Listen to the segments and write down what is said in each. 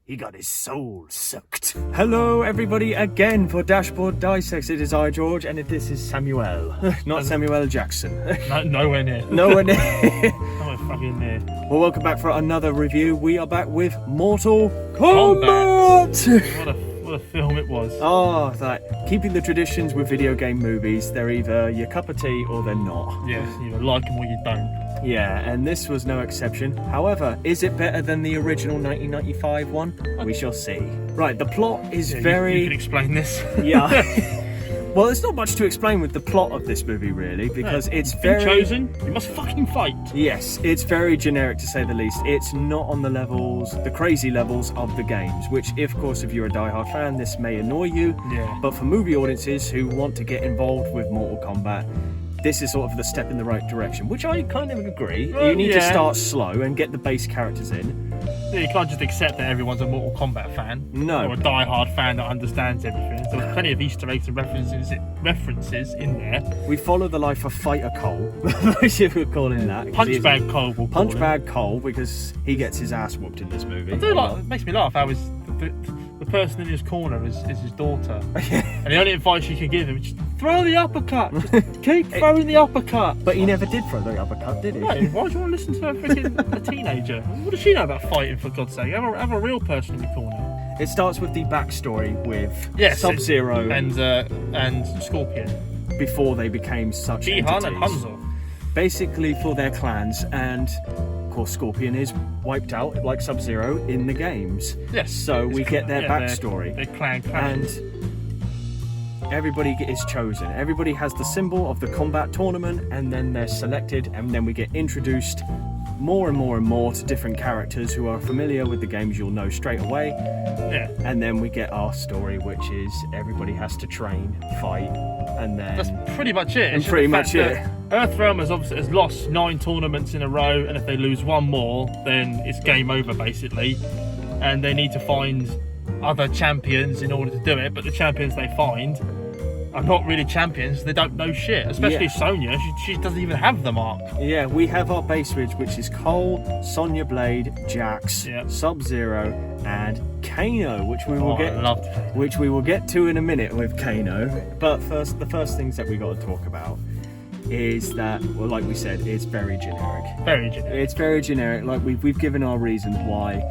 He got his soul sucked. Hello everybody again for Dashboard Dissect. It is I, George, and this is Samuel. Not Samuel Jackson. No, nowhere near. Nowhere near. Nowhere fucking near. Well, welcome back for another review. We are back with Mortal Kombat. What a film it was. Oh, that keeping the traditions with video game movies. They're either your cup of tea or they're not. Yes, you either like them or you don't. Yeah, and this was no exception. However, is it better than the original 1995 one? We shall see. Right, the plot is very... You can explain this. Yeah. Well, there's not much to explain with the plot of this movie, really, because it's very... chosen, you must fucking fight. Yes, it's very generic, to say the least. It's not on the levels, the crazy levels of the games, which, of course, if you're a die-hard fan, this may annoy you. Yeah. But for movie audiences who want to get involved with Mortal Kombat, this is sort of the step in the right direction, which I kind of agree. You need to start slow and get the base characters in. Yeah, you can't just accept that everyone's a Mortal Kombat fan. No. Or a die-hard fan that understands everything. So there's plenty of Easter eggs and references in there. We follow the life of Fighter Cole, if we're calling that. Punchbag Cole, we'll call him. Punchbag Cole, because he gets his ass whooped in this movie. I do like, it makes me laugh how the person in his corner is his daughter. And the only advice you can give him is just throw the uppercut. Just keep throwing the uppercut. But he never did throw the uppercut, did he? No, why do you want to listen to a teenager? What does she know about fighting, for God's sake? Have a real person in the corner. It starts with the backstory with SubZero and Scorpion. Before they became such Jihan entities. and Hanzo. Basically for their clans, and of course Scorpion is wiped out like SubZero in the games. Yes. So we get their backstory. Their clan clashes. And everybody is chosen. Everybody has the symbol of the combat tournament, and then they're selected, and then we get introduced more and more to different characters who are familiar with the games. You'll know straight away. Yeah. And then we get our story, which is everybody has to train, fight, and then... That's pretty much it. And pretty much it. Earthrealm has lost 9 tournaments in a row, and if they lose one more, then it's game over, basically. And they need to find other champions in order to do it, but the champions they find are not really champions. They don't know shit, especially Sonya. She doesn't even have the mark. Yeah, we have our base which is Cole, Sonya Blade, Jax, SubZero, and Kano, which we will get to in a minute with Kano. But first, the first things that we got to talk about is that, well, like we said, it's very generic. Very generic. It's very generic. Like we've given our reasons why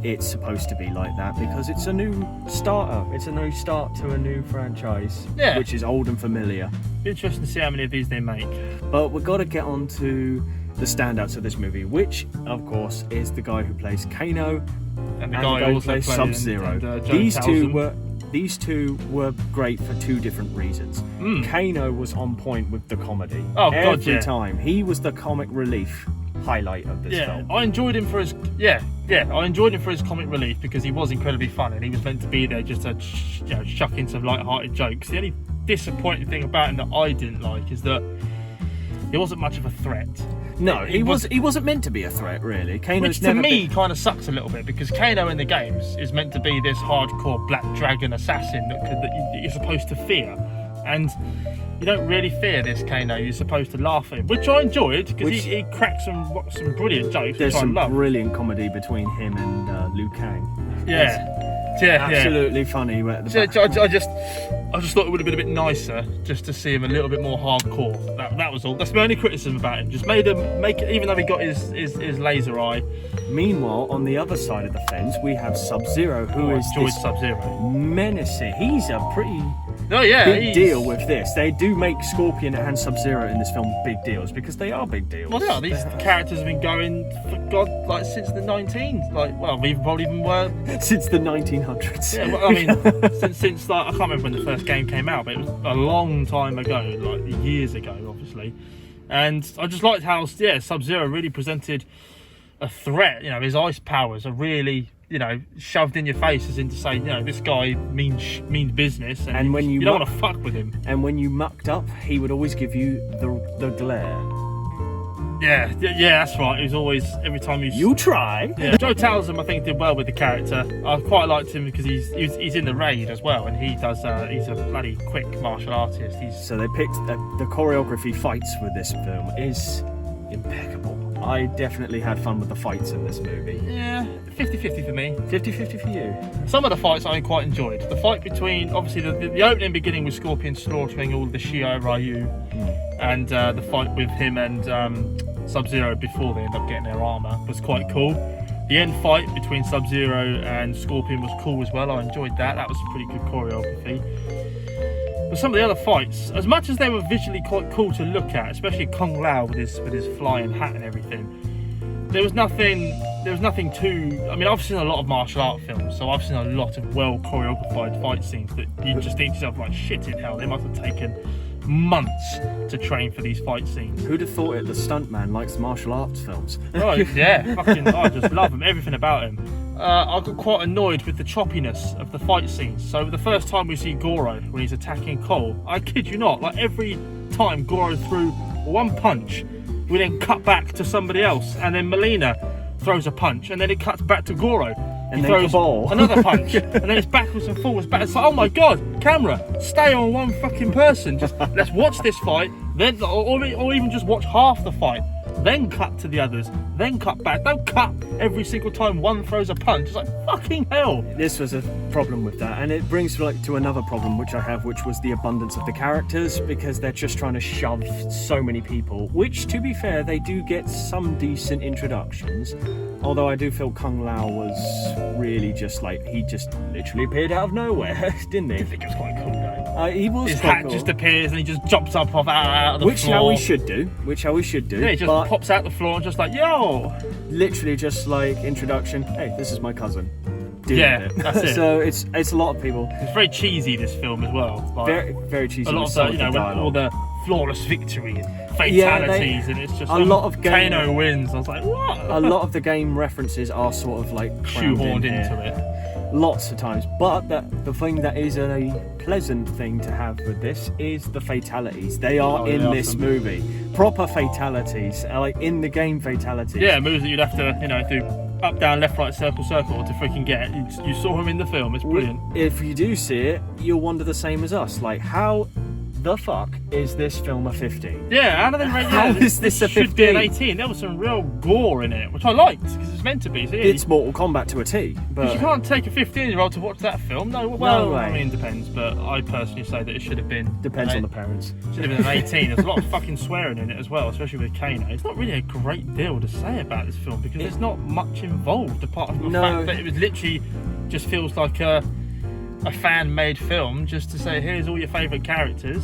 it's supposed to be like that, because it's a new starter. It's a new start to a new franchise, which is old and familiar. Be interesting to see how many of these they make. But we've got to get on to the standouts of this movie, which, of course, is the guy who plays Kano and the guy who plays SubZero. These two were great for 2 different reasons. Kano was on point with the comedy. Every time. He was the comic relief highlight of this film. I enjoyed him for his comic relief, because he was incredibly fun, and he was meant to be there just to chuck in some light-hearted jokes. The only disappointing thing about him that I didn't like is that he wasn't much of a threat. No, he wasn't meant to be a threat, really. Which to me kind of sucks a little bit, because Kano in the games is meant to be this hardcore black dragon assassin that you're supposed to fear, and you don't really fear this Kano. You're supposed to laugh at him, which I enjoyed, because he cracked some brilliant jokes. There's some brilliant comedy between him and Liu Kang. Absolutely funny. I just thought it would have been a bit nicer just to see him a little bit more hardcore. That was all. That's my only criticism about him. Just make it, even though he got his laser eye. Meanwhile, on the other side of the fence, we have SubZero, who is this SubZero menacing. He's a pretty big deal with this. They do make Scorpion and SubZero in this film big deals, because they are big deals. Well, they are. These characters have been going, for God, like since the 19s. We've probably even were since the 1900s. Yeah, well, I mean, since like, I can't remember when the first game came out, but it was a long time ago, like years ago, obviously. And I just liked how SubZero really presented a threat. His ice powers are really, shoved in your face, as in to say, this guy means business, and when you don't want to fuck with him. And when you mucked up, he would always give you the glare. Yeah, that's right. It was always, every time you try. Yeah. Joe Townsend, I think, did well with the character. I quite liked him because he's in the raid as well, and he does. He's a bloody quick martial artist. So they picked the choreography fights for this film is impeccable. I definitely had fun with the fights in this movie. Yeah, 50-50 for me. 50-50 for you. Some of the fights I quite enjoyed. The fight between, obviously, the opening beginning with Scorpion slaughtering all the Shio Ryu, and the fight with him and SubZero before they end up getting their armour was quite cool. The end fight between SubZero and Scorpion was cool as well. I enjoyed that. That was some pretty good choreography. But some of the other fights, as much as they were visually quite cool to look at, especially Kung Lao with his flying hat and everything, there was nothing too. I mean, I've seen a lot of martial art films, so I've seen a lot of well choreographed fight scenes that you just think to yourself, like, shit in hell, they must have taken months to train for these fight scenes. Who'd have thought it? The stuntman likes martial arts films. Oh yeah, fucking, I just love him. Everything about him. I got quite annoyed with the choppiness of the fight scenes. So the first time we see Goro when he's attacking Cole, I kid you not, like every time Goro threw one punch, we then cut back to somebody else, and then Melina throws a punch, and then it cuts back to Goro. And he then throws Kabal. another punch, and then it's backwards and forwards. It's like, oh my god, camera, stay on one fucking person. Just let's watch this fight, then or even just watch half the fight, then cut to the others, then cut back. Don't cut every single time one throws a punch. It's like, fucking hell. This was a problem with that, and it brings to another problem which I have, which was the abundance of the characters, because they're just trying to shove so many people, which, to be fair, they do get some decent introductions. Although I do feel Kung Lao was really just like, he just literally appeared out of nowhere, didn't he? I think it was quite cool though. He was His quite hat cool. just appears and he just jumps up off out of the floor. How we should do. Yeah, he just pops out the floor and just like, yo! Literally just like introduction, hey, this is my cousin. Deal Yeah, with it. that's it. So it's a lot of people. It's very cheesy, this film as well. Like, Very, very cheesy. a lot with of some the, you know, with dialogue. all the flawless victory and fatalities, and it's just a lot of game, Kano wins. I was like, what? A lot of the game references are sort of like shoehorned into it. Lots of times, but the thing that is a pleasant thing to have with this is the fatalities. They are in this movie. Proper fatalities, like in the game fatalities. Yeah, moves that you'd have to, you know, do up, down, left, right, circle, circle to freaking get. You saw him in the film. It's brilliant. If you do see it, you'll wonder the same as us. Like, how the fuck is this film a 15? Yeah, how do they rate How is this a 15? Should be an 18. There was some real gore in it, which I liked because it's meant to be. So yeah, it's Mortal Kombat to a T. But you can't take a 15-year-old to watch that film. No, well, No way. I mean, it depends, but I personally say that it should have been. Depends on the parents. Should have been an 18. There's a lot of fucking swearing in it as well, especially with Kano. It's not really a great deal to say about this film because there's not much involved apart from the fact that it was literally just feels like a fan-made film just to say, here's all your favourite characters.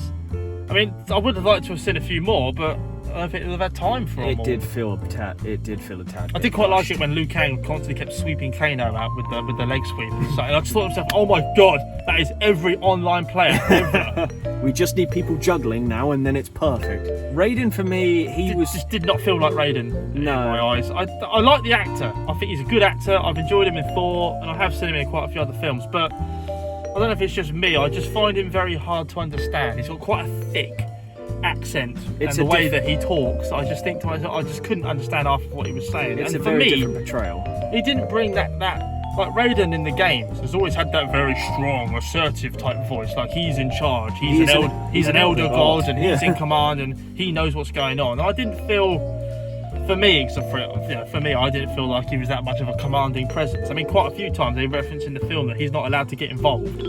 I mean, I would have liked to have seen a few more, but I don't think they've had time for them all. It did feel a tad. I did quite like it when Liu Kang constantly kept sweeping Kano out with the leg sweep. And I just thought to myself, oh my god, that is every online player ever. We just need people juggling now, and then it's perfect. Raiden for me, just did not feel like Raiden in my eyes. I like the actor. I think he's a good actor. I've enjoyed him in Thor, and I have seen him in quite a few other films, but I don't know if it's just me. I just find him very hard to understand. He's got quite a thick accent, and the way that he talks, I just think to myself, I just couldn't understand half of what he was saying. It's and a for very me, different portrayal. He didn't bring that like Raiden in the games has always had that very strong, assertive type voice. Like he's in charge. He's an elder god, and he's in command, and he knows what's going on. And I didn't feel. For me, I didn't feel like he was that much of a commanding presence. I mean, quite a few times they reference in the film that he's not allowed to get involved.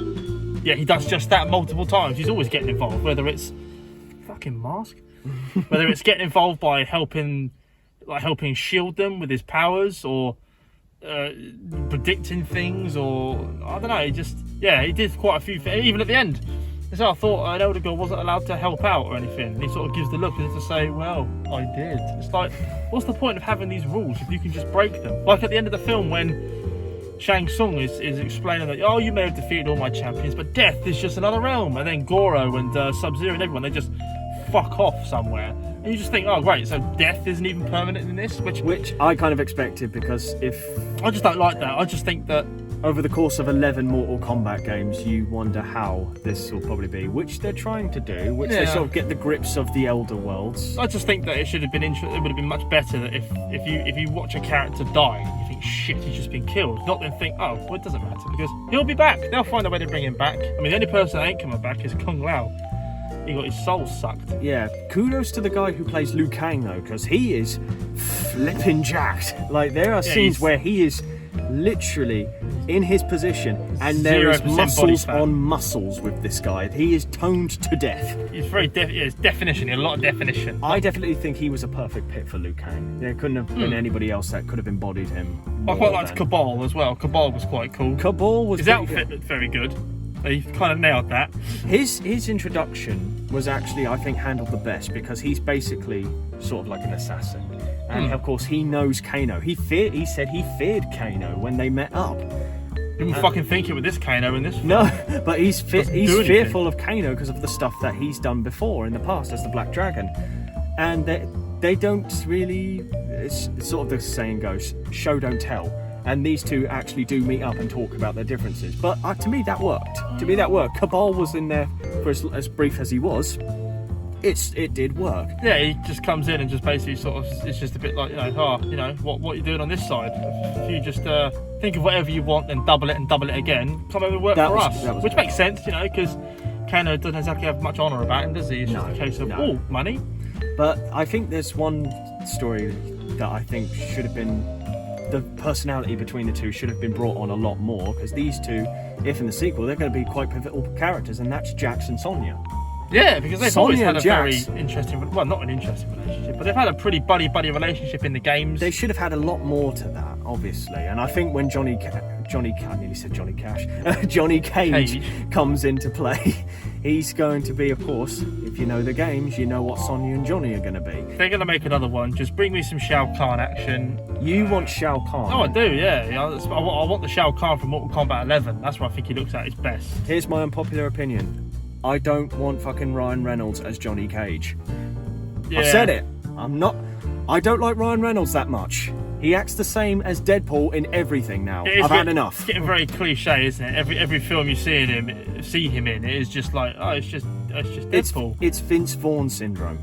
Yeah, he does just that multiple times. He's always getting involved, whether it's fucking mask, whether it's getting involved by helping shield them with his powers, or predicting things, or I don't know. He did quite a few things. Even at the end, so I thought an elder god wasn't allowed to help out or anything. And he sort of gives the look as if to say, well, I did. It's like, what's the point of having these rules if you can just break them? Like at the end of the film when Shang Tsung is explaining that, oh, you may have defeated all my champions, but death is just another realm. And then Goro and SubZero and everyone, they just fuck off somewhere. And you just think, oh, great, so death isn't even permanent in this? Which I kind of expected, because I just don't like that. I just think that over the course of 11 Mortal Kombat games, you wonder how this will probably be, which they're trying to do, they sort of get the grips of the Elder Worlds. I just think that it should have been it would have been much better that if you watch a character die and you think, shit, he's just been killed, not then think, oh, well, it doesn't matter because he'll be back. They'll find a way to bring him back. I mean, the only person that ain't coming back is Kung Lao. he got his soul sucked. Yeah, kudos to the guy who plays Liu Kang though, because he is flipping jacked. Like there are scenes where he is literally in his position, and there is muscles on muscles with this guy. He is toned to death. He's very it's definition, a lot of definition. I definitely think he was a perfect pick for Liu Kang. There couldn't have been anybody else that could have embodied him. I quite liked Kabal as well. Kabal was quite cool. Kabal was his outfit looked very good. He kind of nailed that. His introduction was actually, I think, handled the best because he's basically sort of like an assassin. And of course, he knows Kano. He said he feared Kano when they met up. Didn't fucking think it with this Kano in this film. No, but he's fearful of Kano because of the stuff that he's done before in the past as the Black Dragon. And they don't really, it's sort of the saying goes, show don't tell. And these two actually do meet up and talk about their differences. But to me, that worked. Kabal was in there for as brief as he was. It did work. Yeah, he just comes in and just basically sort of, it's just a bit like, what are you doing on this side? If you just think of whatever you want and double it again, come over and work for us. Which makes sense, because Kano doesn't exactly have much honour about him, does he? It's just a case of, money. But I think there's one story that I think should have been, the personality between the two should have been brought on a lot more, because these two, if in the sequel, they're going to be quite pivotal characters, and that's Jax and Sonya. Yeah, because they've always had a very interesting, well, not an interesting relationship, but they've had a pretty buddy-buddy relationship in the games. They should have had a lot more to that, obviously. And I think when Johnny Cage comes into play, he's going to be, of course, if you know the games, you know what Sonya and Johnny are going to be. If they're going to make another one, just bring me some Shao Kahn action. You want Shao Kahn? Oh, I do, yeah. I want the Shao Kahn from Mortal Kombat 11. That's where I think he looks at his best. Here's my unpopular opinion. I don't want fucking Ryan Reynolds as Johnny Cage. Yeah. I've said it. I don't like Ryan Reynolds that much. He acts the same as Deadpool in everything now. I've had enough. It's getting very cliche, isn't it? Every film you see him in, it is just like, it's just Deadpool. It's Vince Vaughn syndrome.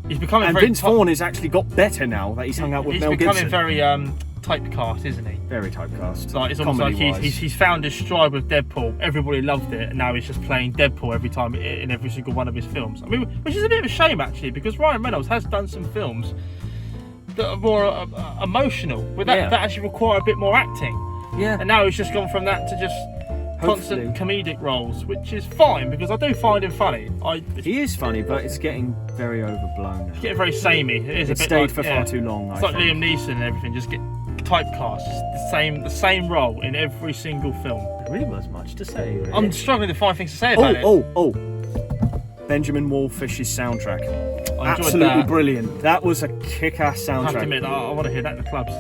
He's becoming and Vince Vaughn has actually got better now that he's hung out with Mel Gibson. He's becoming very typecast, isn't he? Very typecast. Like, it's almost like he's found his stride with Deadpool. Everybody loved it, and now he's just playing Deadpool every time in every single one of his films. I mean, which is a bit of a shame actually, because Ryan Reynolds has done some films that are more emotional, that actually require a bit more acting. Yeah. And now he's just gone from that to just constant comedic roles, which is fine because I do find him funny. He is funny, but it's getting very overblown. It's getting very samey. It stayed for far too long. It's like Liam Neeson and everything. Just get typecast, the same role in every single film. There really was much to say. Really. I'm struggling to find things to say about it. Benjamin Wallfish's soundtrack. Absolutely brilliant. That was a kick-ass soundtrack. I have to admit, I want to hear that in the clubs.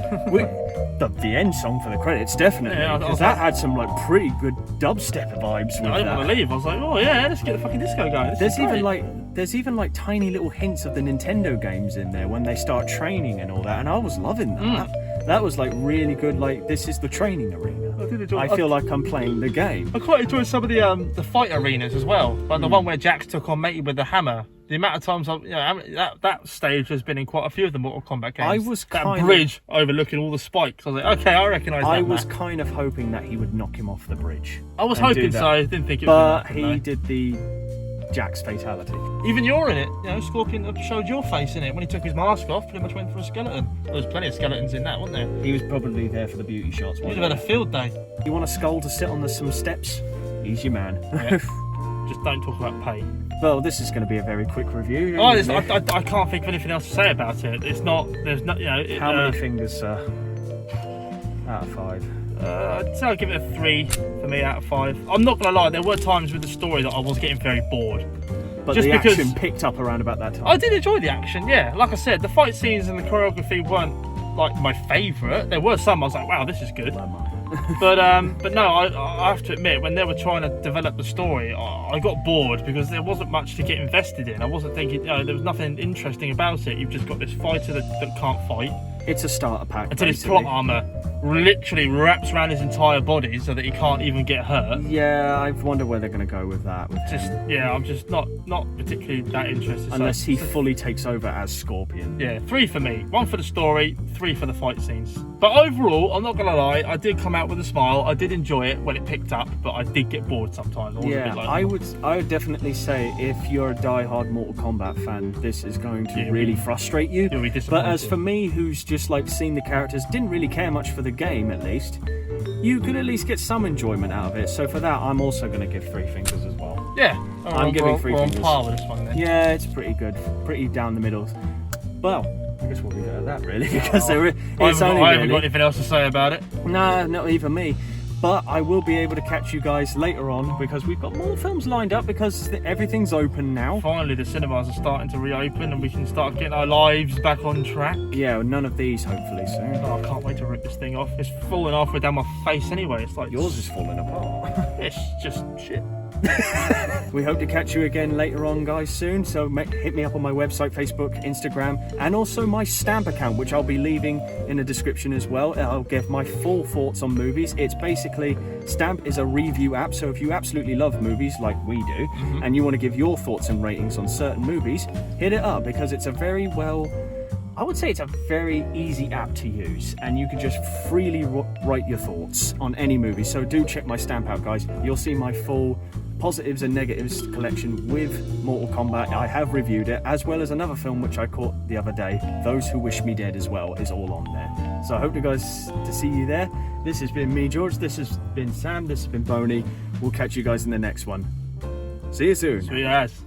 the end song for the credits, definitely. Because that had some pretty good dubstep vibes. I didn't want to leave. I was like, let's get the fucking disco going. There's even tiny little hints of the Nintendo games in there when they start training and all that, and I was loving that. That was really good. This is the training arena. I feel like I'm playing the game. I quite enjoyed some of the fight arenas as well, like the one where Jax took on Matey with the hammer. The amount of times that stage has been in quite a few of the Mortal Kombat games. That bridge overlooking all the spikes. I was like, okay, I recognise that. I was kind of hoping that he would knock him off the bridge. I was hoping so. I didn't think it was. But he did the Jax fatality. Even you're in it. Scorpion showed your face in it when he took his mask off. Pretty much went for a skeleton. There was plenty of skeletons in that, wasn't there? He was probably there for the beauty shots. He'd have had a field day. You want a skull to sit on some steps? He's your man. Yeah. Just don't talk about pay. Well, this is going to be a very quick review. I can't think of anything else to say about it. It's not. There's not. How many fingers, sir? Out of 5. I'd say I'll give it a 3 for me out of 5. I'm not going to lie, there were times with the story that I was getting very bored. But the action picked up around about that time. I did enjoy the action, yeah. Like I said, the fight scenes and the choreography weren't my favourite. There were some I was like, wow, this is good. But no, I have to admit, when they were trying to develop the story, I got bored because there wasn't much to get invested in. I wasn't thinking, there was nothing interesting about it. You've just got this fighter that can't fight. It's a starter pack. Until his plot armour literally wraps around his entire body so that he can't even get hurt. Yeah, I wonder where they're going to go with that. I'm just not particularly that interested. Unless he fully takes over as Scorpion. Yeah, 3 for me. 1 for the story, 3 for the fight scenes. But overall, I'm not gonna lie, I did come out with a smile. I did enjoy it when it picked up, but I did get bored sometimes. I would definitely say if you're a die-hard Mortal Kombat fan, this is going to really frustrate you. You'll be disappointed. But as for me, who's just like seen the characters, didn't really care much for the game at least, you could at least get some enjoyment out of it. So for that, I'm also going to give 3 fingers as well. Yeah, I'm giving 3 fingers. We're on par with this one then. Yeah, it's pretty good, pretty down the middle. Well, I guess we'll leave it at that really, because I haven't got anything else to say about it. Nah, not even me. But I will be able to catch you guys later on because we've got more films lined up because everything's open now. Finally, the cinemas are starting to reopen and we can start getting our lives back on track. Yeah, none of these hopefully soon. Oh, I can't wait to rip this thing off. It's falling halfway down my face anyway. It's like yours is falling apart. It's just shit. We hope to catch you again later on, guys, soon. So hit me up on my website, Facebook, Instagram, and also my Stamp account, which I'll be leaving in the description as well. I'll give my full thoughts on movies. It's basically, Stamp is a review app, so if you absolutely love movies like we do, and you want to give your thoughts and ratings on certain movies, hit it up because it's a very I would say it's a very easy app to use, and you can just freely write your thoughts on any movie. So do check my Stamp out, guys. You'll see my full positives and negatives collection with Mortal Kombat. I have reviewed it, as well as another film which I caught the other day, Those Who Wish Me Dead as well, is all on there. So I hope you guys to see you there. This has been me, George. This has been Sam. This has been Boney. We'll catch you guys in the next one. See you soon. Sweet ass.